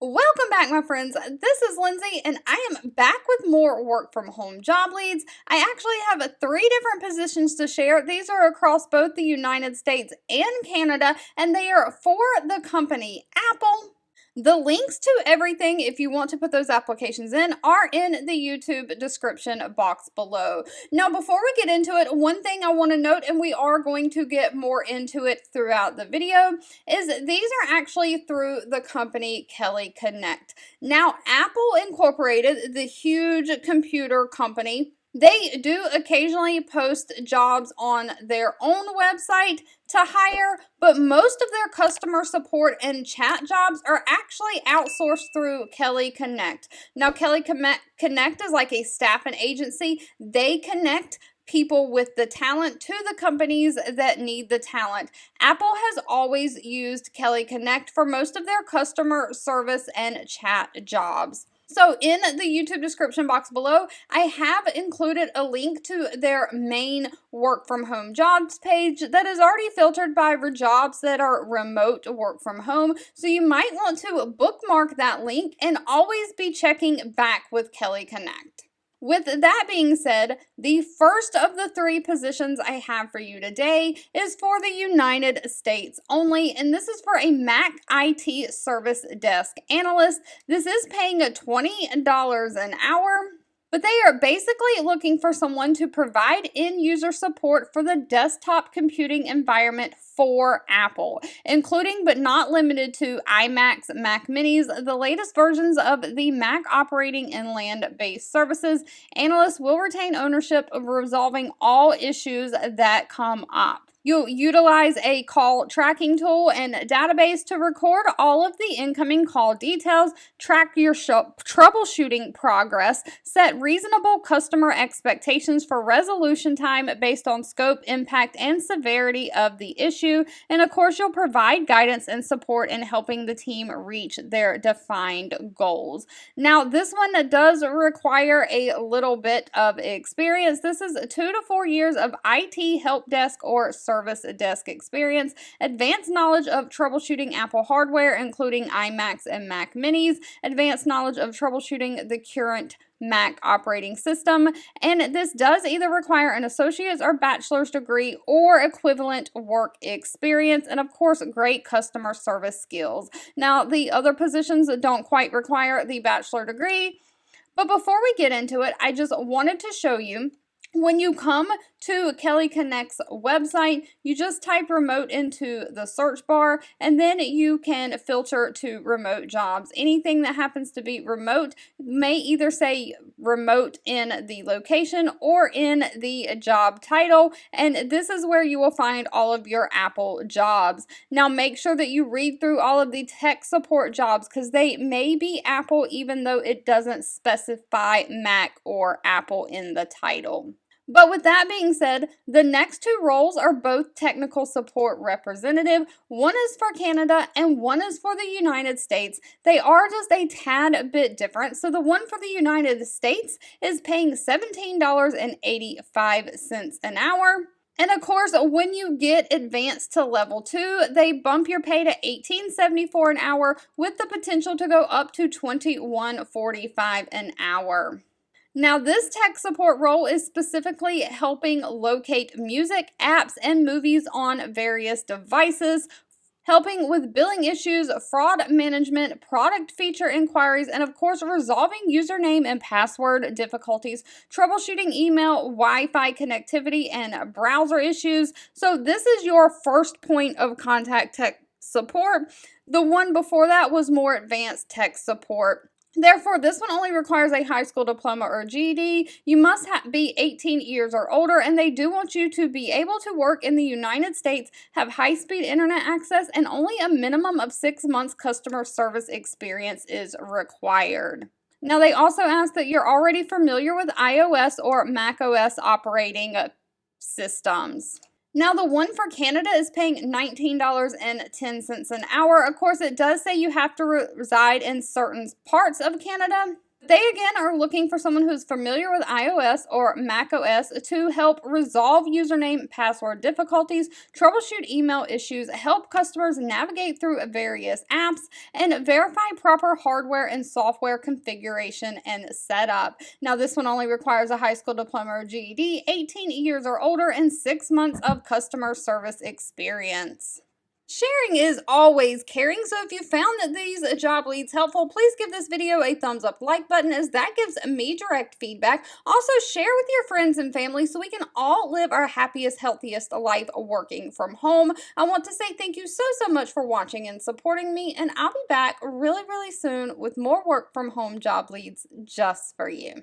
Welcome back, my friends. This is Lindsay, and I am back with more work from home job leads. I actually have three different positions to share. These are across both the United States and Canada, and they are for the company Apple. The links to everything, if you want to put those applications in, are in the YouTube description box below. Now, before we get into it, one thing I want to note, and we are going to get more into it throughout the video, is these are actually through the company Kelly Connect. Now, Apple Incorporated, the huge computer company, they do occasionally post jobs on their own website to hire, but most of their customer support and chat jobs are actually outsourced through Kelly Connect. Now, Kelly Connect is like a staffing agency. They connect people with the talent to the companies that need the talent. Apple has always used Kelly Connect for most of their customer service and chat jobs. So in the YouTube description box below, I have included a link to their main work from home jobs page that is already filtered by jobs that are remote work from home. So you might want to bookmark that link and always be checking back with Kelly Connect. With that being said, the first of the three positions I have for you today is for the United States only, and this is for a Mac IT Service Desk Analyst. This is paying $20 an hour. But they are basically looking for someone to provide end-user support for the desktop computing environment for Apple, including but not limited to iMacs, Mac Minis, the latest versions of the Mac operating and land-based services. Analysts will retain ownership of resolving all issues that come up. You'll utilize a call tracking tool and database to record all of the incoming call details, track your troubleshooting progress, set reasonable customer expectations for resolution time based on scope, impact, and severity of the issue, and of course, you'll provide guidance and support in helping the team reach their defined goals. Now, this one does require a little bit of experience. This is 2 to 4 years of IT help desk or service desk experience, advanced knowledge of troubleshooting Apple hardware, including iMacs and Mac Minis, advanced knowledge of troubleshooting the current Mac operating system, and this does either require an associate's or bachelor's degree or equivalent work experience, and of course, great customer service skills. Now, the other positions don't quite require the bachelor degree, but before we get into it, I just wanted to show you when you come to Kelly Connect's website, you just type remote into the search bar, and then you can filter to remote jobs. Anything that happens to be remote may either say remote in the location or in the job title, and this is where you will find all of your Apple jobs. Now, make sure that you read through all of the tech support jobs because they may be Apple even though it doesn't specify Mac or Apple in the title. But with that being said, the next two roles are both technical support representative. One is for Canada and one is for the United States. They are just a tad bit different. So the one for the United States is paying $17.85 an hour. And of course, when you get advanced to level 2, they bump your pay to $18.74 an hour with the potential to go up to $21.45 an hour. Now, this tech support role is specifically helping locate music, apps, and movies on various devices, helping with billing issues, fraud management, product feature inquiries, and of course, resolving username and password difficulties, troubleshooting email, Wi-Fi connectivity, and browser issues. So this is your first point of contact tech support. The one before that was more advanced tech support. Therefore, this one only requires a high school diploma or GED. You must be 18 years or older, and they do want you to be able to work in the United States, have high-speed internet access, and only a minimum of 6 months customer service experience is required. Now, they also ask that you're already familiar with iOS or macOS operating systems. Now, the one for Canada is paying $19.10 an hour. Of course, it does say you have to reside in certain parts of Canada. They again are looking for someone who's familiar with iOS or macOS to help resolve username password difficulties, troubleshoot email issues, help customers navigate through various apps, and verify proper hardware and software configuration and setup. Now, this one only requires a high school diploma or GED, 18 years or older, and 6 months of customer service experience. Sharing is always caring, so if you found that these job leads helpful, please give this video a thumbs up like button as that gives me direct feedback. Also, share with your friends and family so we can all live our happiest, healthiest life working from home. I want to say thank you so much for watching and supporting me, and I'll be back really soon with more work from home job leads just for you.